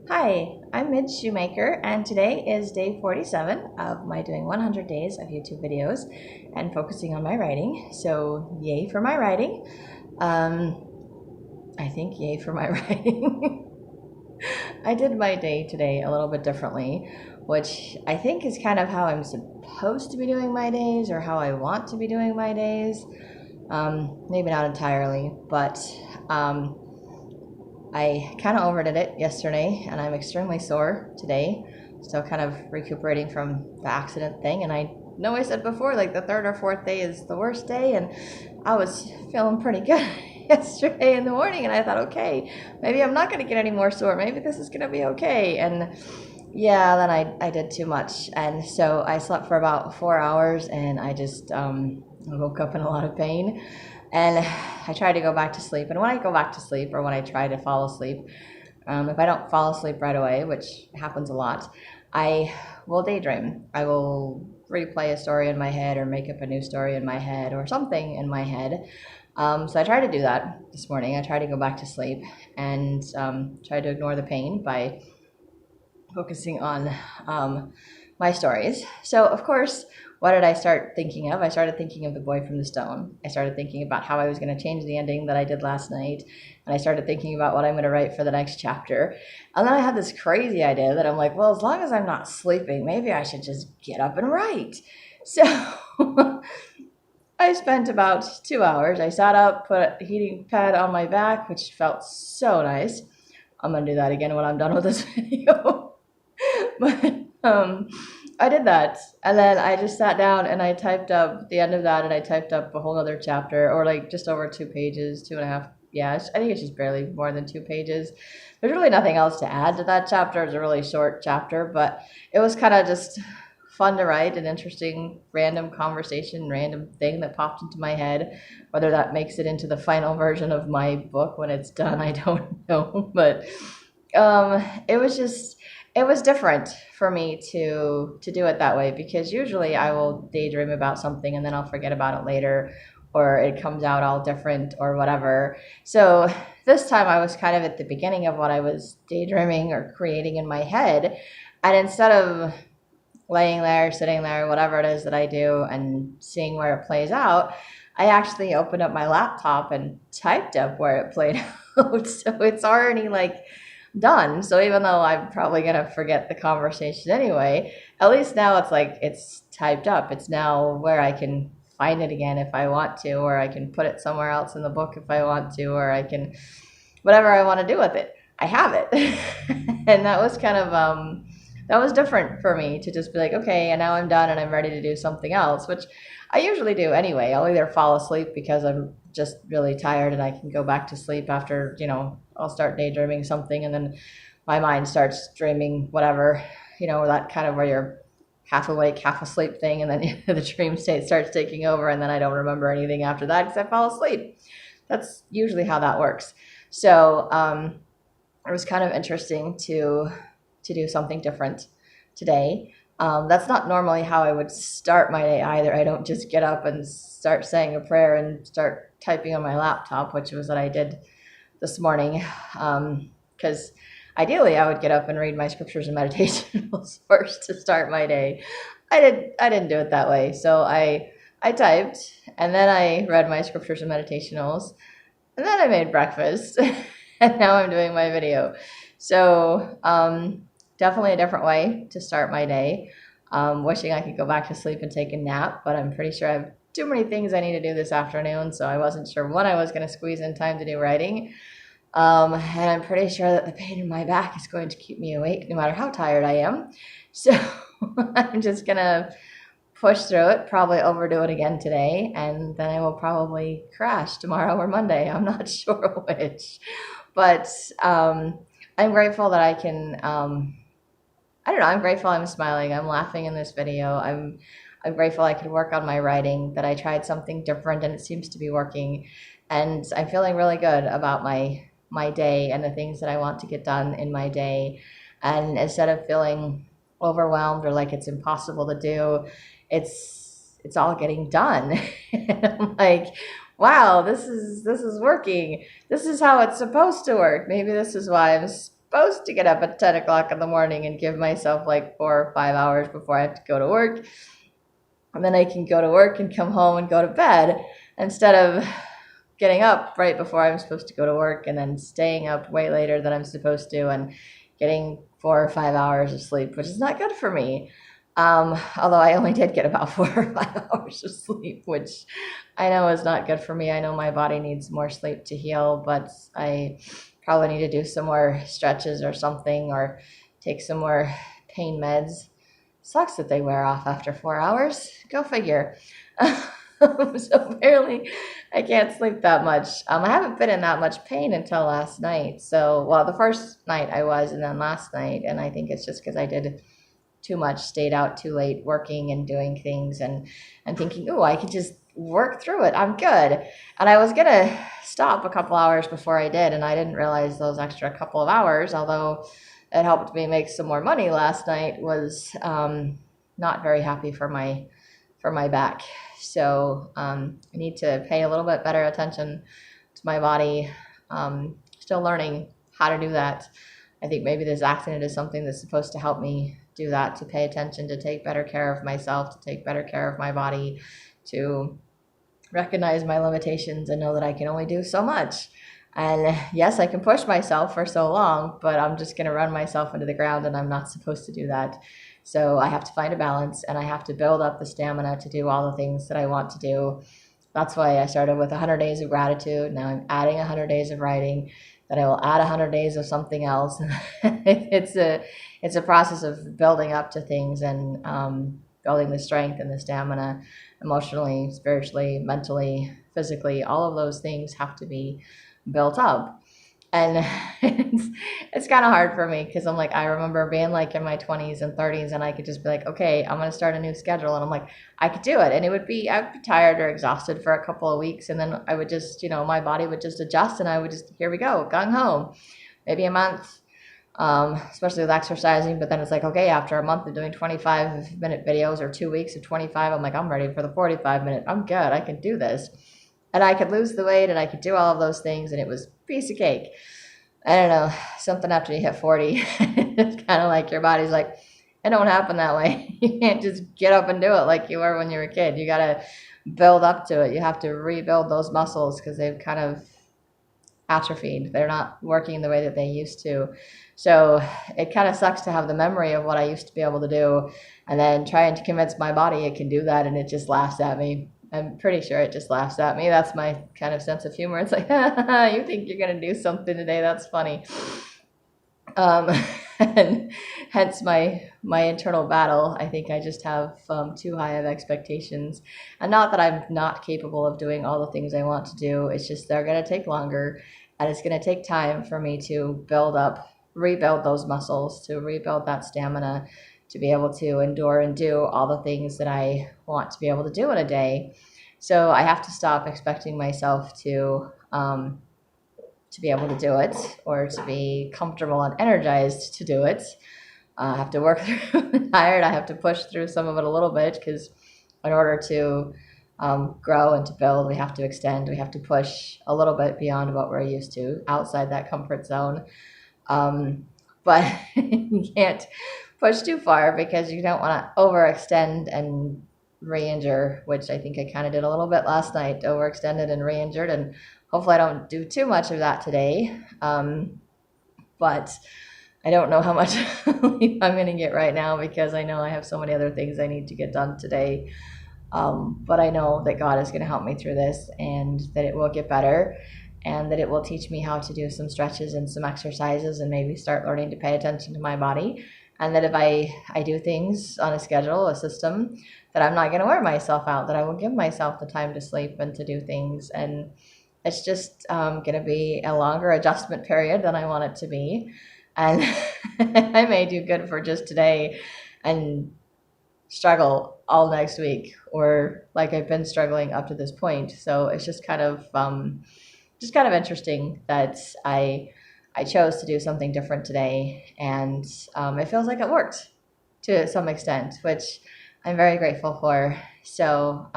Hi, I'm Midge Shoemaker, and today is day 47 of my doing 100 days of YouTube videos and focusing on my writing. So, yay for my writing. I think yay for my writing. I did my day today a little bit differently, which I think is kind of how I'm supposed to be doing my days or how I want to be doing my days. Maybe not entirely, but I kind of overdid it yesterday, and I'm extremely sore today. Still kind of recuperating from the accident thing. And I know I said before, like the third or fourth day is the worst day, and I was feeling pretty good yesterday in the morning. And I thought, okay, maybe I'm not going to get any more sore. Maybe this is going to be okay. And yeah, then I did too much. And so I slept for about 4 hours, and I just woke up in a lot of pain. And I tried to go back to sleep. And when I go back to sleep, or when I try to fall asleep, if I don't fall asleep right away, which happens a lot, I will daydream. I will replay a story in my head or make up a new story in my head or something in my head. So I tried to do that this morning. I tried to go back to sleep and tried to ignore the pain by focusing on my stories. So, of course, what did I start thinking of? I started thinking of The Boy from the Stone. I started thinking about how I was going to change the ending that I did last night. And I started thinking about what I'm going to write for the next chapter. And then I had this crazy idea that I'm like, well, as long as I'm not sleeping, maybe I should just get up and write. So I spent about 2 hours. I sat up, put a heating pad on my back, which felt so nice. I'm going to do that again when I'm done with this video. But I did that, and then I just sat down and I typed up the end of that, and I typed up a whole other chapter, or like just over 2 pages, 2.5. Yeah, I think it's just barely more than 2 pages. There's really nothing else to add to that chapter. It's a really short chapter, but it was kind of just fun to write, an interesting random conversation, random thing that popped into my head. Whether that makes it into the final version of my book when it's done, I don't know, but it was just it was different for me to do it that way, because usually I will daydream about something and then I'll forget about it later, or it comes out all different or whatever. So this time I was kind of at the beginning of what I was daydreaming or creating in my head, and instead of laying there, sitting there, whatever it is that I do, and seeing where it plays out, I actually opened up my laptop and typed up where it played out. So it's already like done. So even though I'm probably going to forget the conversation anyway, at least now it's like it's typed up. It's now where I can find it again if I want to, or I can put it somewhere else in the book if I want to, or I can, whatever I want to do with it, I have it. And that was kind of, that was different for me to just be like, okay, and now I'm done and I'm ready to do something else, which I usually do anyway. I'll either fall asleep because I'm just really tired and I can go back to sleep after, I'll start daydreaming something, and then my mind starts dreaming whatever, that kind of where you're half awake, half asleep thing, and then the dream state starts taking over, and then I don't remember anything after that because I fall asleep. That's usually how that works. So it was kind of interesting to do something different today. That's not normally how I would start my day either. I don't just get up and start saying a prayer and start typing on my laptop, which was what I did this morning. Because ideally I would get up and read my scriptures and meditationals first to start my day. I didn't do it that way. So I typed, and then I read my scriptures and meditationals, and then I made breakfast, and now I'm doing my video. So definitely a different way to start my day. Wishing I could go back to sleep and take a nap, but I'm pretty sure I have too many things I need to do this afternoon, so I wasn't sure when I was going to squeeze in time to do writing. And I'm pretty sure that the pain in my back is going to keep me awake no matter how tired I am. So I'm just going to push through it, probably overdo it again today, and then I will probably crash tomorrow or Monday. I'm not sure which. But I'm grateful that I can, I don't know, I'm grateful I'm smiling. I'm laughing in this video. I'm grateful I could work on my writing, that I tried something different and it seems to be working. And I'm feeling really good about my day and the things that I want to get done in my day. And instead of feeling overwhelmed or like it's impossible to do, it's all getting done. And I'm like, wow, this is working. This is how it's supposed to work. Maybe this is why I'm supposed supposed to get up at 10 o'clock in the morning and give myself like 4 or 5 hours before I have to go to work. And then I can go to work and come home and go to bed instead of getting up right before I'm supposed to go to work and then staying up way later than I'm supposed to and getting 4 or 5 hours of sleep, which is not good for me. Although I only did get about 4 or 5 hours of sleep, which I know is not good for me. I know my body needs more sleep to heal, but I probably need to do some more stretches or something or take some more pain meds. Sucks that they wear off after 4 hours. Go figure. So apparently I can't sleep that much. I haven't been in that much pain until last night. So, well, the first night I was, and then last night, and I think it's just because I did too much, stayed out too late working and doing things and thinking, oh, I could just work through it. I'm good. And I was going to stop a couple hours before I did, and I didn't realize those extra couple of hours, although it helped me make some more money last night, was not very happy for my back. So I need to pay a little bit better attention to my body. Still learning how to do that. I think maybe this accident is something that's supposed to help me do that, to pay attention, to take better care of myself, to take better care of my body, to recognize my limitations and know that I can only do so much. And yes, I can push myself for so long, but I'm just going to run myself into the ground, and I'm not supposed to do that. So I have to find a balance, and I have to build up the stamina to do all the things that I want to do. That's why I started with 100 days of gratitude. Now I'm adding 100 days of writing. Then I will add 100 days of something else. it's a process of building up to things and building the strength and the stamina, emotionally, spiritually, mentally, physically. All of those things have to be built up. And it's kind of hard for me because I'm like, I remember being like in my 20s and 30s, and I could just be like, okay, I'm going to start a new schedule. And I'm like, I could do it. And I'd be tired or exhausted for a couple of weeks. And then I would just, my body would just adjust, and I would just, here we go, gung ho, maybe a month, especially with exercising. But then it's like, okay, after a month of doing 25-minute videos or 2 weeks of 25, I'm like, I'm ready for the 45-minute. I'm good. I can do this. And I could lose the weight, and I could do all of those things, and it was a piece of cake. I don't know, something after you hit 40, it's kind of like your body's like, it don't happen that way. You can't just get up and do it like you were when you were a kid. You got to build up to it. You have to rebuild those muscles because they've kind of atrophied. They're not working the way that they used to. So it kind of sucks to have the memory of what I used to be able to do, and then trying to convince my body it can do that, and it just laughs at me. I'm pretty sure it just laughs at me. That's my kind of sense of humor. It's like, you think you're going to do something today? That's funny. And hence my internal battle. I think I just have too high of expectations. And not that I'm not capable of doing all the things I want to do. It's just they're going to take longer, and it's going to take time for me to rebuild those muscles, to rebuild that stamina, to be able to endure and do all the things that I want to be able to do in a day. So I have to stop expecting myself to be able to do it, or to be comfortable and energized to do it. I have to work through tired. I have to push through some of it a little bit, because in order to grow and to build, we have to extend. We have to push a little bit beyond what we're used to, outside that comfort zone. But you can't push too far, because you don't want to overextend and re-injure, which I think I kind of did a little bit last night, overextended and re-injured, and hopefully I don't do too much of that today. But I don't know how much sleep I'm going to get right now, because I know I have so many other things I need to get done today. But I know that God is going to help me through this, and that it will get better, and that it will teach me how to do some stretches and some exercises, and maybe start learning to pay attention to my body. And that if I do things on a schedule, a system, that I'm not going to wear myself out, that I will give myself the time to sleep and to do things. And it's just going to be a longer adjustment period than I want it to be. And I may do good for just today and struggle all next week, or like I've been struggling up to this point. So it's just kind of interesting that I chose to do something different today, and it feels like it worked to some extent, which I'm very grateful for. So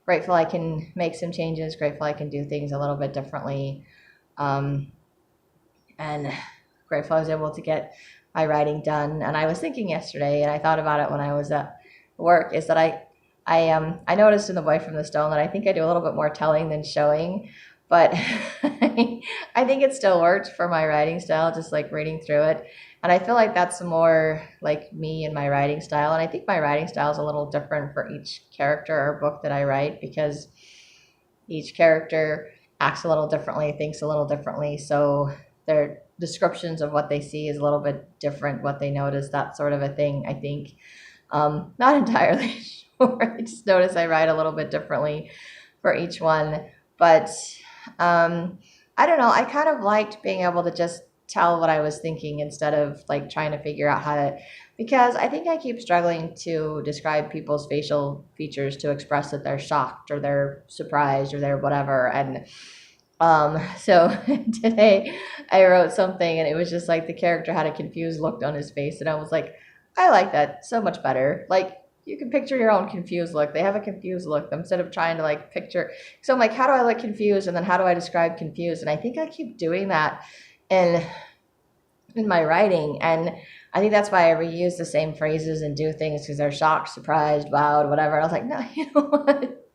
grateful I can make some changes, grateful I can do things a little bit differently, and grateful I was able to get my writing done. And I was thinking yesterday, and I thought about it when I was at work, is that I noticed in The Boy from the Stone that I think I do a little bit more telling than showing, but I think it still worked for my writing style, just like reading through it. And I feel like that's more like me and my writing style. And I think my writing style is a little different for each character or book that I write, because each character acts a little differently, thinks a little differently. So their descriptions of what they see is a little bit different, what they notice, that sort of a thing, I think. Not entirely sure. I just notice I write a little bit differently for each one. But I don't know. I kind of liked being able to just tell what I was thinking instead of like trying to figure out how to, because I think I keep struggling to describe people's facial features to express that they're shocked or they're surprised or they're whatever. And so today I wrote something and it was just like the character had a confused look on his face, and I was like, I like that so much better. Like, you can picture your own confused look. They have a confused look instead of trying to like picture. So I'm like, how do I look confused? And then how do I describe confused? And I think I keep doing that in my writing. And I think that's why I reuse the same phrases and do things, because they're shocked, surprised, wowed, whatever. And I was like, no, you know what?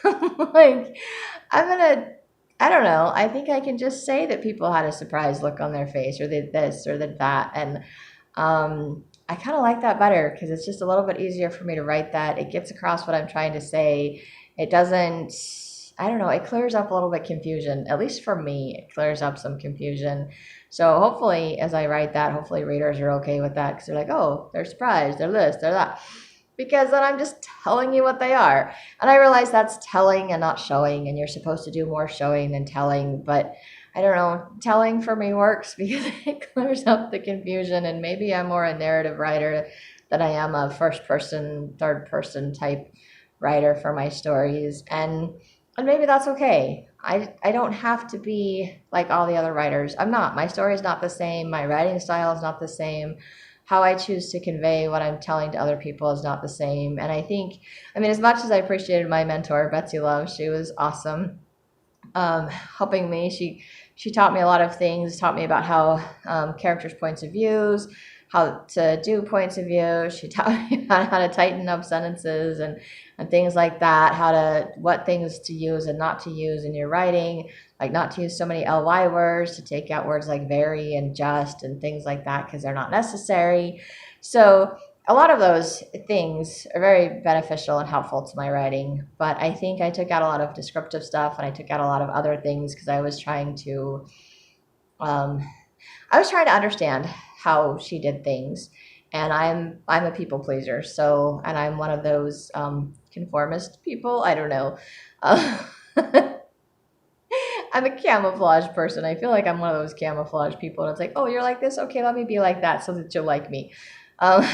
I'm like, I'm gonna, I don't know. I think I can just say that people had a surprised look on their face, or they did this or did that. And I kind of like that better, because it's just a little bit easier for me to write that. It gets across what I'm trying to say. It doesn't, I don't know, it clears up a little bit confusion. At least for me, it clears up some confusion. So hopefully, as I write that, hopefully readers are okay with that, because they're like, oh, they're surprised, they're this, they're that. Because then I'm just telling you what they are. And I realize that's telling and not showing, and you're supposed to do more showing than telling. But I don't know, telling for me works because it clears up the confusion, and maybe I'm more a narrative writer than I am a first person, third person type writer for my stories. And maybe that's okay. I don't have to be like all the other writers. I'm not. My story is not the same. My writing style is not the same. How I choose to convey what I'm telling to other people is not the same. And I think, I mean, as much as I appreciated my mentor, Betsy Love, she was awesome, helping me. She taught me a lot of things, taught me about how characters' points of views, how to do points of view. She taught me about how to tighten up sentences and things like that, what things to use and not to use in your writing, like not to use so many ly words, to take out words like very and just and things like that because they're not necessary. So a lot of those things are very beneficial and helpful to my writing, but I think I took out a lot of descriptive stuff and I took out a lot of other things because I was trying to understand how she did things, and I'm a people pleaser, so, and I'm one of those conformist people. I don't know. I'm a camouflage person. I feel like I'm one of those camouflage people. And it's like, oh, you're like this? Okay, let me be like that so that you'll like me. Um,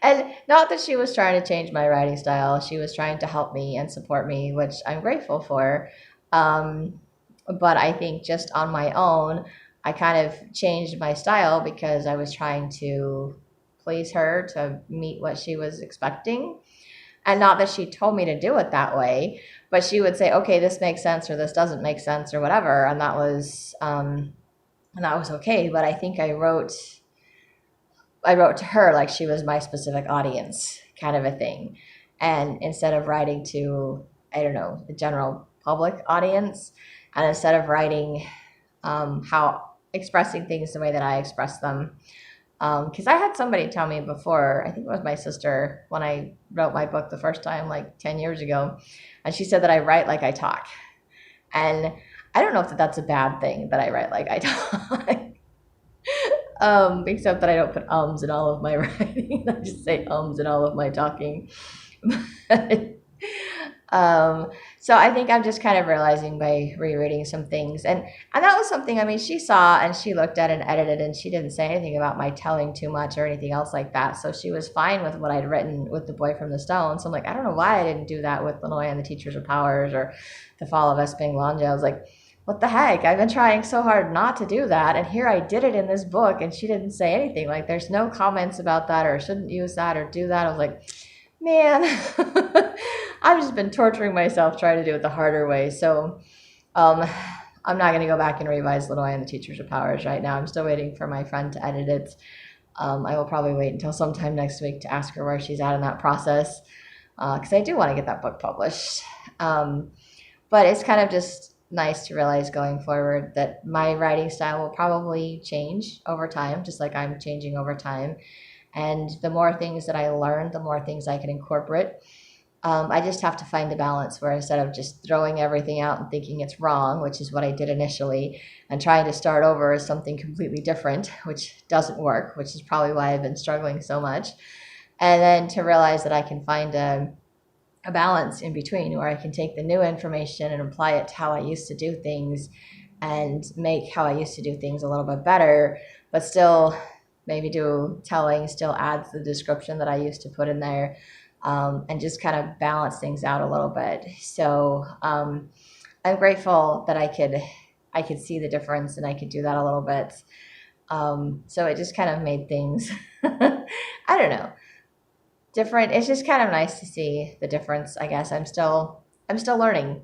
and not that she was trying to change my writing style. She was trying to help me and support me, which I'm grateful for. But I think just on my own, I kind of changed my style because I was trying to please her, to meet what she was expecting. And not that she told me to do it that way, but she would say, okay, this makes sense or this doesn't make sense or whatever. And that was okay. But I think I wrote to her like she was my specific audience, kind of a thing. And instead of writing to, I don't know, the general public audience, and instead of writing how expressing things the way that I express them. Because I had somebody tell me before, I think it was my sister, when I wrote my book the first time, like 10 years ago, and she said that I write like I talk. And I don't know if that's a bad thing, that I write like I talk. Except that I don't put ums in all of my writing. I just say ums in all of my talking. So I think I'm just kind of realizing by rereading some things. And that was something, I mean, she saw and she looked at and edited, and she didn't say anything about my telling too much or anything else like that. So she was fine with what I'd written with The Boy from the Stone. So I'm like, I don't know why I didn't do that with Lanoy and the Teachers of Powers or The Fall of Esping-Longe. I was like, what the heck? I've been trying so hard not to do that, and here I did it in this book, and she didn't say anything. Like, there's no comments about that, or shouldn't use that, or do that. I was like, man, I've just been torturing myself trying to do it the harder way. So I'm not going to go back and revise Little Eye and the Teachers of Powers right now. I'm still waiting for my friend to edit it. I will probably wait until sometime next week to ask her where she's at in that process, because I do want to get that book published. But it's kind of just nice to realize going forward that my writing style will probably change over time, just like I'm changing over time. And the more things that I learn, the more things I can incorporate. I just have to find the balance where instead of just throwing everything out and thinking it's wrong, which is what I did initially, and trying to start over as something completely different, which doesn't work, which is probably why I've been struggling so much. And then to realize that I can find a balance in between where I can take the new information and apply it to how I used to do things and make how I used to do things a little bit better, but still maybe do telling, still adds the description that I used to put in there, and just kind of balance things out a little bit. So I'm grateful that I could see the difference and I could do that a little bit. So it just kind of made things, I don't know, different. It's just kind of nice to see the difference. I guess I'm still learning.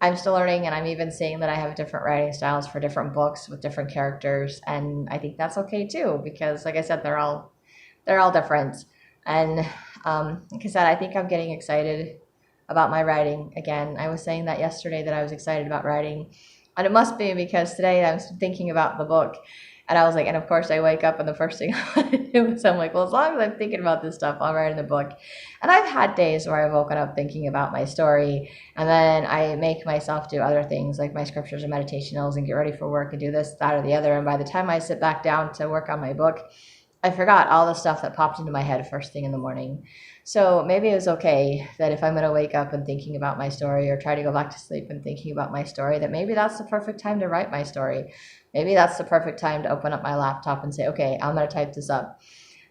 I'm still learning, and I'm even seeing that I have different writing styles for different books with different characters, and I think that's okay too because, like I said, they're all different. And like I said, I think I'm getting excited about my writing again. I was saying that yesterday that I was excited about writing, and it must be because today I was thinking about the book. And I was like, and of course I wake up and the first thing I want to do is I'm like, well, as long as I'm thinking about this stuff, I'll write in the book. And I've had days where I've woken up thinking about my story, and then I make myself do other things like my scriptures and meditationals and get ready for work and do this, that, or the other. And by the time I sit back down to work on my book, I forgot all the stuff that popped into my head first thing in the morning. So maybe it was okay that if I'm going to wake up and thinking about my story or try to go back to sleep and thinking about my story, that maybe that's the perfect time to write my story. Maybe that's the perfect time to open up my laptop and say, okay, I'm going to type this up.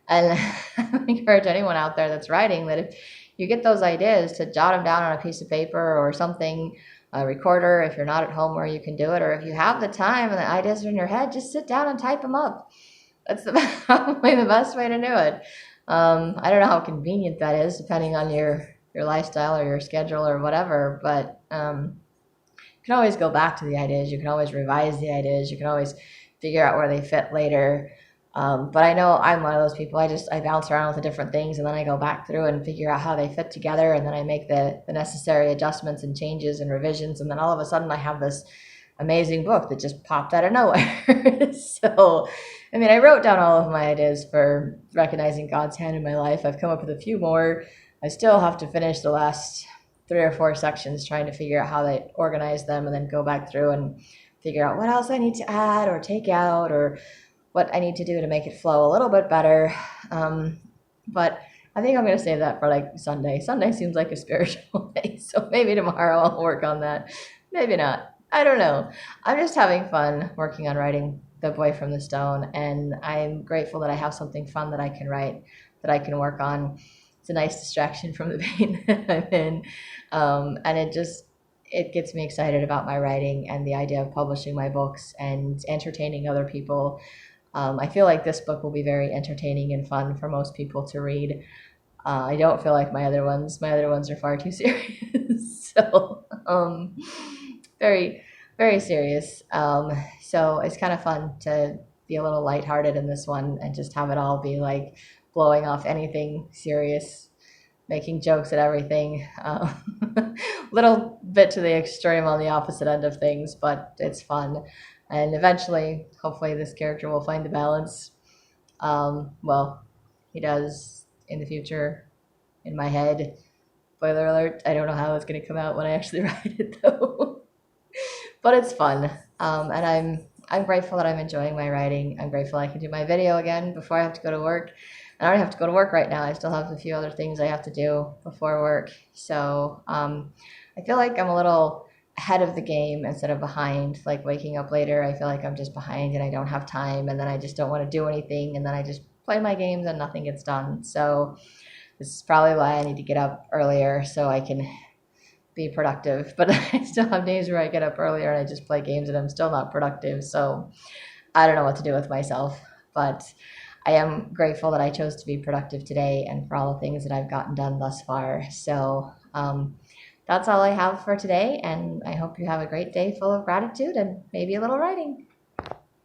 And I encourage anyone out there that's writing that if you get those ideas to jot them down on a piece of paper or something, a recorder, if you're not at home where you can do it, or if you have the time and the ideas are in your head, just sit down and type them up. That's probably the best way to do it. I don't know how convenient that is, depending on your lifestyle or your schedule or whatever. But you can always go back to the ideas. You can always revise the ideas. You can always figure out where they fit later. But I know I'm one of those people. I bounce around with the different things, and then I go back through and figure out how they fit together, and then I make the necessary adjustments and changes and revisions, and then all of a sudden I have this amazing book that just popped out of nowhere. So, I mean, I wrote down all of my ideas for recognizing God's hand in my life. I've come up with a few more. I still have to finish the last 3 or 4 sections trying to figure out how they organize them and then go back through and figure out what else I need to add or take out or what I need to do to make it flow a little bit better. But I think I'm going to save that for like Sunday. Sunday seems like a spiritual day, so maybe tomorrow I'll work on that. Maybe not. I don't know. I'm just having fun working on writing The Boy from the Stone, and I'm grateful that I have something fun that I can write, that I can work on. It's a nice distraction from the pain that I'm in, and it gets me excited about my writing and the idea of publishing my books and entertaining other people. I feel like this book will be very entertaining and fun for most people to read. I don't feel like my other ones. My other ones are far too serious. So, very, very serious. So it's kind of fun to be a little lighthearted in this one and just have it all be like blowing off anything serious, making jokes at everything. Little bit to the extreme on the opposite end of things, but it's fun. And eventually, hopefully, this character will find the balance. Well, he does in the future, in my head. Spoiler alert, I don't know how it's going to come out when I actually write it, though. But it's fun. And I'm grateful that I'm enjoying my writing. I'm grateful I can do my video again before I have to go to work. I don't have to go to work right now. I still have a few other things I have to do before work. So I feel like I'm a little ahead of the game instead of behind, like waking up later. I feel like I'm just behind and I don't have time, and then I just don't want to do anything, and then I just play my games and nothing gets done. So this is probably why I need to get up earlier so I can be productive. But I still have days where I get up earlier and I just play games and I'm still not productive. So I don't know what to do with myself, but I am grateful that I chose to be productive today and for all the things that I've gotten done thus far. So that's all I have for today. And I hope you have a great day full of gratitude and maybe a little writing.